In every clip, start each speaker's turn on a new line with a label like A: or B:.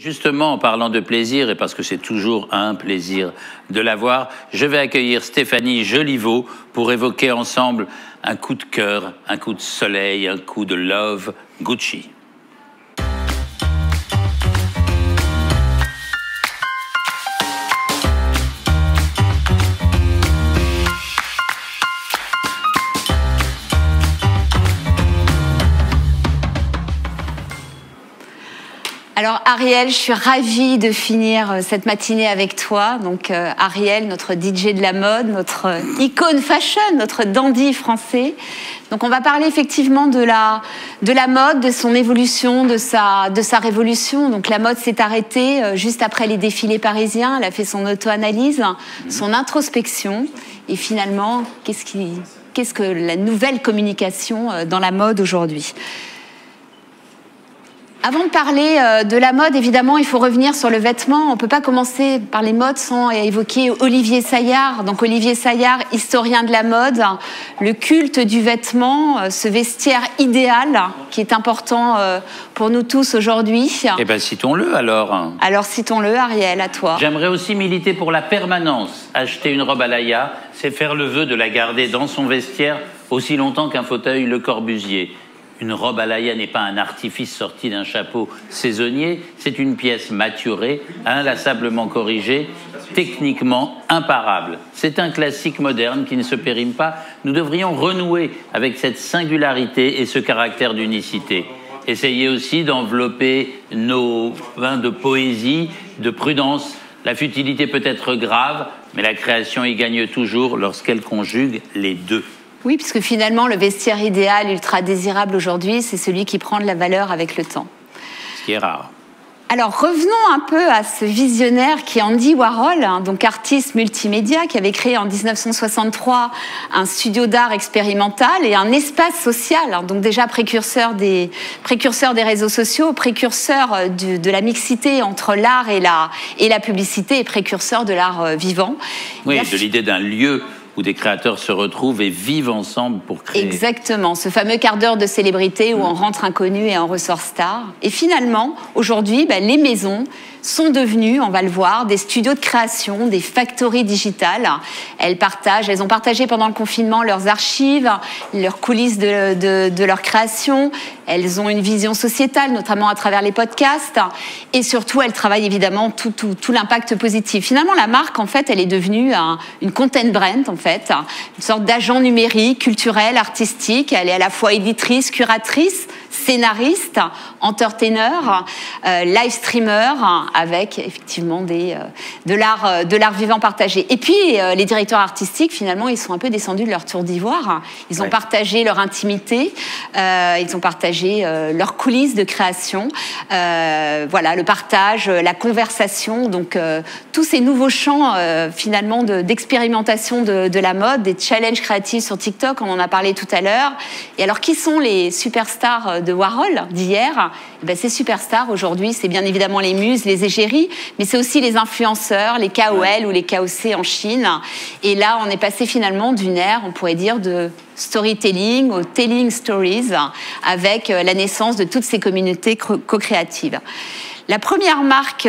A: Justement, en parlant de plaisir, et parce que c'est toujours un plaisir de la voir, je vais accueillir Stéphanie Joliveau pour évoquer ensemble un coup de cœur, un coup de soleil, un coup de love Gucci.
B: Alors Ariel, je suis ravie de finir cette matinée avec toi. Donc Ariel, notre DJ de la mode, notre icône fashion, notre dandy français. Donc on va parler effectivement de la mode, de son évolution, de sa révolution. Donc la mode s'est arrêtée juste après les défilés parisiens. Elle a fait son auto-analyse, son introspection. Et finalement, qu'est-ce que la nouvelle communication dans la mode aujourd'hui ? Avant de parler de la mode, évidemment, il faut revenir sur le vêtement. On ne peut pas commencer par les modes sans évoquer Olivier Saillard. Donc Olivier Saillard, historien de la mode, le culte du vêtement, ce vestiaire idéal qui est important pour nous tous aujourd'hui.
A: Eh bien, citons-le alors.
B: Alors citons-le, Ariel, à toi.
A: J'aimerais aussi militer pour la permanence. Acheter une robe à Laïa, c'est faire le vœu de la garder dans son vestiaire aussi longtemps qu'un fauteuil Le Corbusier. Une robe à Laïa n'est pas un artifice sorti d'un chapeau saisonnier, c'est une pièce maturée, inlassablement corrigée, techniquement imparable. C'est un classique moderne qui ne se périme pas. Nous devrions renouer avec cette singularité et ce caractère d'unicité. Essayez aussi d'envelopper nos vins de poésie, de prudence. La futilité peut être grave, mais la création y gagne toujours lorsqu'elle conjugue les deux.
B: Oui, puisque finalement, le vestiaire idéal, ultra désirable aujourd'hui, c'est celui qui prend de la valeur avec le temps.
A: Ce qui est rare.
B: Alors, revenons un peu à ce visionnaire qui est Andy Warhol, donc artiste multimédia, qui avait créé en 1963 un studio d'art expérimental et un espace social, donc déjà précurseur des réseaux sociaux, précurseur de la mixité entre l'art et la publicité et précurseur de l'art vivant.
A: Oui, de l'idée d'un lieu où des créateurs se retrouvent et vivent ensemble pour créer.
B: Exactement, ce fameux quart d'heure de célébrité où on rentre inconnu et on ressort star. Et finalement, aujourd'hui, les maisons sont devenues, on va le voir, des studios de création, des factories digitales. Elles ont partagé pendant le confinement leurs archives, leurs coulisses de leur création. Elles ont une vision sociétale, notamment à travers les podcasts. Et surtout, elles travaillent évidemment tout l'impact positif. Finalement, la marque, en fait, elle est devenue une content brand, en fait, une sorte d'agent numérique, culturel, artistique. Elle est à la fois éditrice, curatrice, scénariste, entertainer, live streamer, avec effectivement de l'art vivant partagé. Et puis, les directeurs artistiques, finalement, ils sont un peu descendus de leur tour d'ivoire. Ils ont partagé leur intimité, ils ont partagé leurs coulisses de création, voilà, le partage, la conversation, donc tous ces nouveaux champs, finalement, d'expérimentation de la mode, des challenges créatifs sur TikTok, on en a parlé tout à l'heure. Et alors, qui sont les superstars de Warhol d'hier? Ces superstars aujourd'hui, c'est bien évidemment les muses, les égéries, mais c'est aussi les influenceurs, les KOL ou les KOC en Chine. Et là, on est passé finalement d'une ère, on pourrait dire, de storytelling au telling stories, avec la naissance de toutes ces communautés co-créatives. La première marque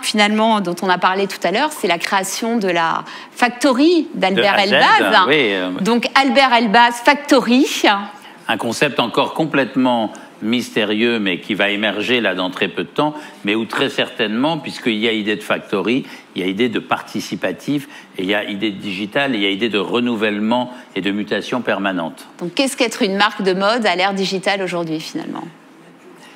B: finalement dont on a parlé tout à l'heure, c'est la création de la Factory d'Albert Elbaz.
A: Oui,
B: donc Albert Elbaz Factory.
A: Un concept encore complètement mystérieux, mais qui va émerger là dans très peu de temps, mais où très certainement, puisqu'il y a idée de factory, il y a idée de participatif, et il y a idée de digital, et il y a idée de renouvellement et de mutation permanente.
B: Donc qu'est-ce qu'être une marque de mode à l'ère digitale aujourd'hui finalement ?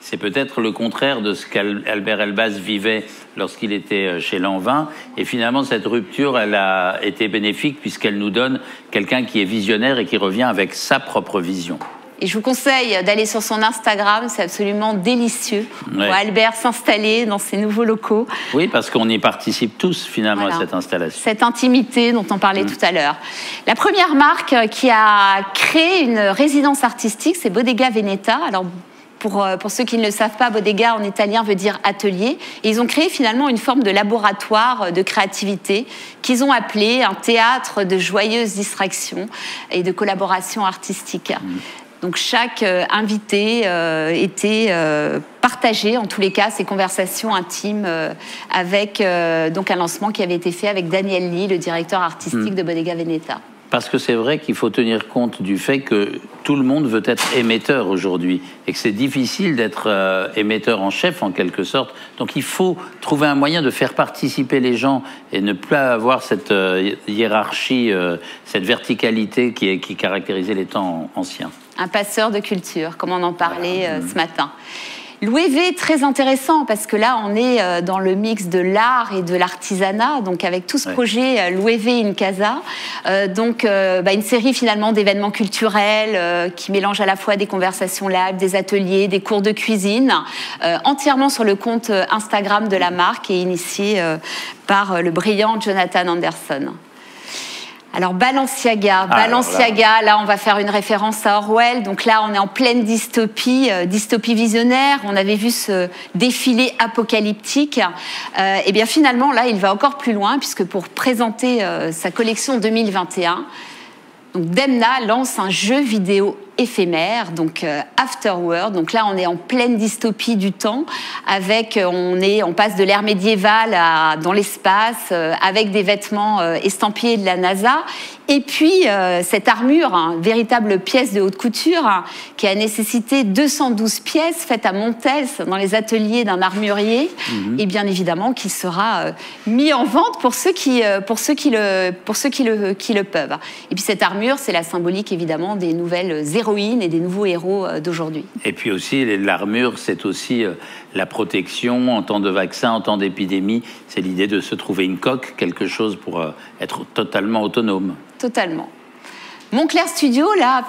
A: C'est peut-être le contraire de ce qu'Albert Elbaz vivait lorsqu'il était chez Lanvin. Et finalement, cette rupture, elle a été bénéfique puisqu'elle nous donne quelqu'un qui est visionnaire et qui revient avec sa propre vision.
B: Et je vous conseille d'aller sur son Instagram, c'est absolument délicieux. On voit Albert s'installer dans ses nouveaux locaux.
A: Oui, parce qu'on y participe tous finalement à cette installation.
B: Cette intimité dont on parlait tout à l'heure. La première marque qui a créé une résidence artistique, c'est Bottega Veneta. Alors, pour ceux qui ne le savent pas, Bottega en italien veut dire atelier. Et ils ont créé finalement une forme de laboratoire de créativité qu'ils ont appelé un théâtre de joyeuses distractions et de collaboration artistique. Donc chaque invité était partagé, en tous les cas, ses conversations intimes avec donc un lancement qui avait été fait avec Daniel Lee, le directeur artistique de Bodega Veneta.
A: Parce que c'est vrai qu'il faut tenir compte du fait que tout le monde veut être émetteur aujourd'hui et que c'est difficile d'être émetteur en chef en quelque sorte. Donc il faut trouver un moyen de faire participer les gens et ne plus avoir cette hiérarchie, cette verticalité qui caractérisait les temps anciens.
B: Un passeur de culture, comme on en parlait ce matin. L'OEV, très intéressant, parce que là, on est dans le mix de l'art et de l'artisanat, donc avec tout ce projet l'OEV in Casa, une série finalement d'événements culturels qui mélangent à la fois des conversations live, des ateliers, des cours de cuisine, entièrement sur le compte Instagram de la marque et initié par le brillant Jonathan Anderson. Alors Balenciaga, là on va faire une référence à Orwell, donc là on est en pleine dystopie visionnaire, on avait vu ce défilé apocalyptique, et bien finalement là il va encore plus loin puisque pour présenter sa collection 2021, donc Demna lance un jeu vidéo éphémère, donc Afterworld. Donc là, on est en pleine dystopie du temps, avec on passe de l'ère médiévale dans l'espace, avec des vêtements estampillés de la NASA, et puis cette armure, véritable pièce de haute couture, qui a nécessité 212 pièces faites à Montels dans les ateliers d'un armurier, et bien évidemment qui sera mis en vente pour ceux qui le peuvent. Et puis cette armure, c'est la symbolique évidemment des nouvelles héroïnes et des nouveaux héros d'aujourd'hui.
A: Et puis aussi, l'armure, c'est aussi la protection en temps de vaccin, en temps d'épidémie. C'est l'idée de se trouver une coque, quelque chose pour être totalement autonome.
B: Totalement. Moncler Studio, là,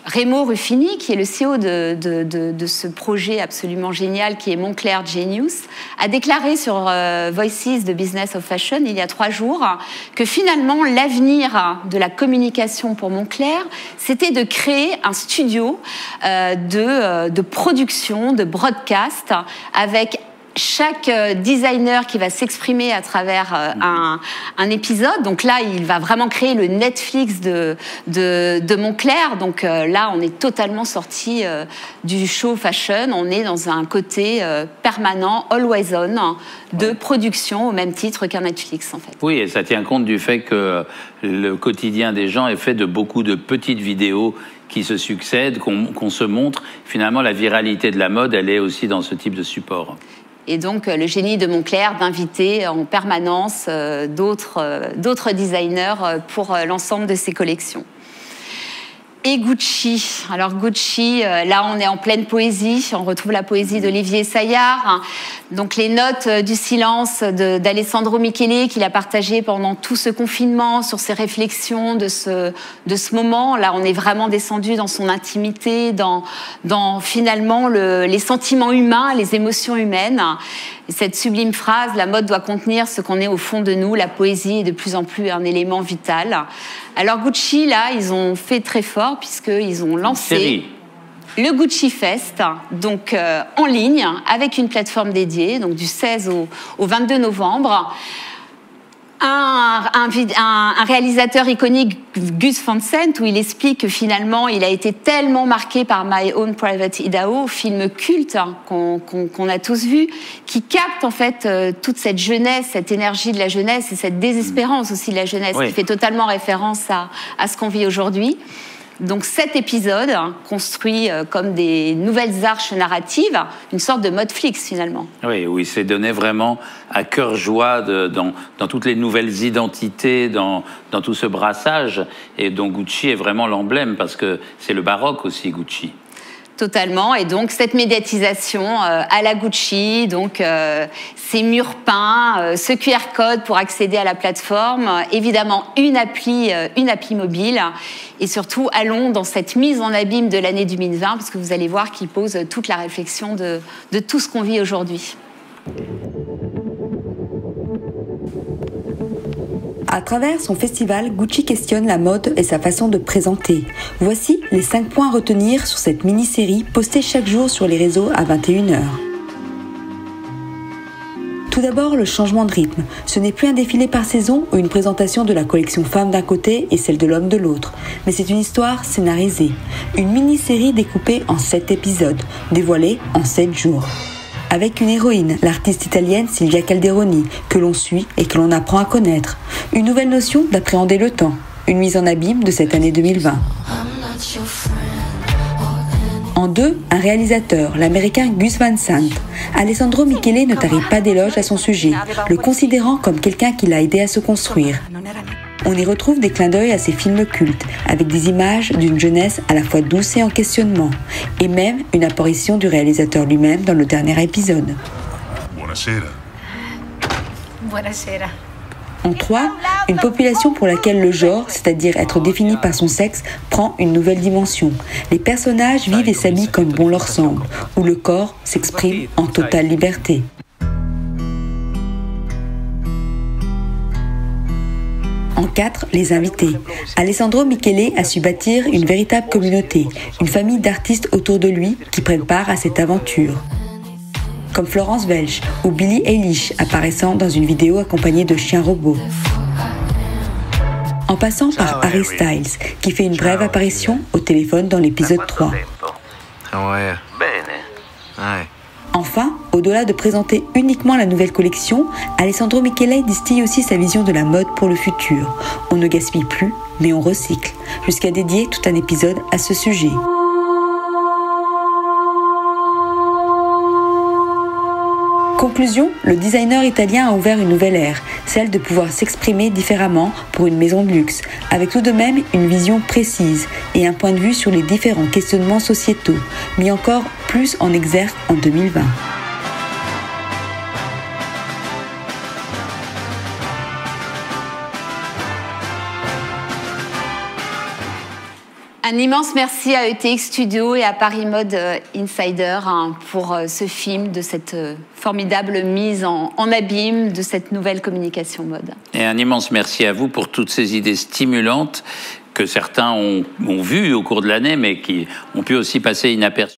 B: Remo Ruffini, qui est le CEO de ce projet absolument génial qui est Moncler Genius, a déclaré sur Voices de Business of Fashion il y a 3 jours que finalement l'avenir de la communication pour Moncler, c'était de créer un studio de production, de broadcast avec chaque designer qui va s'exprimer à travers un épisode. Donc là, il va vraiment créer le Netflix de Moncler. Donc là, on est totalement sorti du show fashion. On est dans un côté permanent, always on, de production au même titre qu'un Netflix, en fait.
A: Oui, et ça tient compte du fait que le quotidien des gens est fait de beaucoup de petites vidéos qui se succèdent, qu'on se montre. Finalement, la viralité de la mode, elle est aussi dans ce type de support.
B: Et donc, le génie de Moncler d'inviter en permanence d'autres designers pour l'ensemble de ses collections. Et Gucci. Alors Gucci, là on est en pleine poésie, on retrouve la poésie d'Olivier Saillard. Donc les notes du silence d'Alessandro Michele qu'il a partagé pendant tout ce confinement sur ses réflexions de ce moment. Là on est vraiment descendu dans son intimité, dans finalement les sentiments humains, les émotions humaines. Et cette sublime phrase, la mode doit contenir ce qu'on est au fond de nous, la poésie est de plus en plus un élément vital. Alors Gucci, là, ils ont fait très fort puisqu'ils ont lancé le Gucci Fest, donc en ligne, avec une plateforme dédiée, donc du 16 au 22 novembre. Un réalisateur iconique, Gus Van Sant, où il explique que finalement il a été tellement marqué par My Own Private Idaho, film culte qu'on a tous vu, qui capte en fait toute cette jeunesse, cette énergie de la jeunesse et cette désespérance aussi de la jeunesse, qui fait totalement référence à ce qu'on vit aujourd'hui. Donc 7 épisodes construits comme des nouvelles arches narratives, une sorte de Modeflix finalement.
A: Oui, où il s'est donné vraiment à cœur joie dans toutes les nouvelles identités, dans tout ce brassage. Et dont Gucci est vraiment l'emblème, parce que c'est le baroque aussi, Gucci.
B: Totalement, et donc cette médiatisation à la Gucci, donc ces murs peints, ce QR code pour accéder à la plateforme, évidemment une appli mobile, et surtout allons dans cette mise en abîme de l'année 2020, parce que vous allez voir qu'il pose toute la réflexion de tout ce qu'on vit aujourd'hui.
C: À travers son festival, Gucci questionne la mode et sa façon de présenter. Voici les 5 points à retenir sur cette mini-série postée chaque jour sur les réseaux à 21h. Tout Tout d'abord, le changement de rythme. Ce n'est plus un défilé par saison ou une présentation de la collection femme d'un côté et celle de l'homme de l'autre, mais c'est une histoire scénarisée. Une mini-série découpée en 7 épisodes, dévoilée en 7 jours. Avec une héroïne, l'artiste italienne Silvia Calderoni, que l'on suit et que l'on apprend à connaître. Une nouvelle notion d'appréhender le temps. Une mise en abîme de cette année 2020. En 2, un réalisateur, l'américain Gus Van Sant. Alessandro Michele ne tarit pas d'éloges à son sujet, le considérant comme quelqu'un qui l'a aidé à se construire. On y retrouve des clins d'œil à ses films cultes, avec des images d'une jeunesse à la fois douce et en questionnement, et même une apparition du réalisateur lui-même dans le dernier épisode.
D: Buonasera.
E: Buonasera.
C: En 3, une population pour laquelle le genre, c'est-à-dire être défini par son sexe, prend une nouvelle dimension. Les personnages vivent et s'habillent comme bon leur semble, où le corps s'exprime en totale liberté. En 4, les invités. Alessandro Michele a su bâtir une véritable communauté, une famille d'artistes autour de lui qui prennent part à cette aventure. Comme Florence Welch ou Billie Eilish apparaissant dans une vidéo accompagnée de chiens robots. En passant par Harry Styles, qui fait une brève apparition au téléphone dans l'épisode 3. Enfin, au-delà de présenter uniquement la nouvelle collection, Alessandro Michele distille aussi sa vision de la mode pour le futur. On ne gaspille plus, mais on recycle, jusqu'à dédier tout un épisode à ce sujet. Conclusion, le designer italien a ouvert une nouvelle ère, celle de pouvoir s'exprimer différemment pour une maison de luxe, avec tout de même une vision précise et un point de vue sur les différents questionnements sociétaux, mis encore plus en exergue en 2020.
B: Un immense merci à ETX Studio et à Paris Mode Insider pour ce film, de cette formidable mise en abîme de cette nouvelle communication mode.
A: Et un immense merci à vous pour toutes ces idées stimulantes que certains ont vues au cours de l'année, mais qui ont pu aussi passer inaperçues.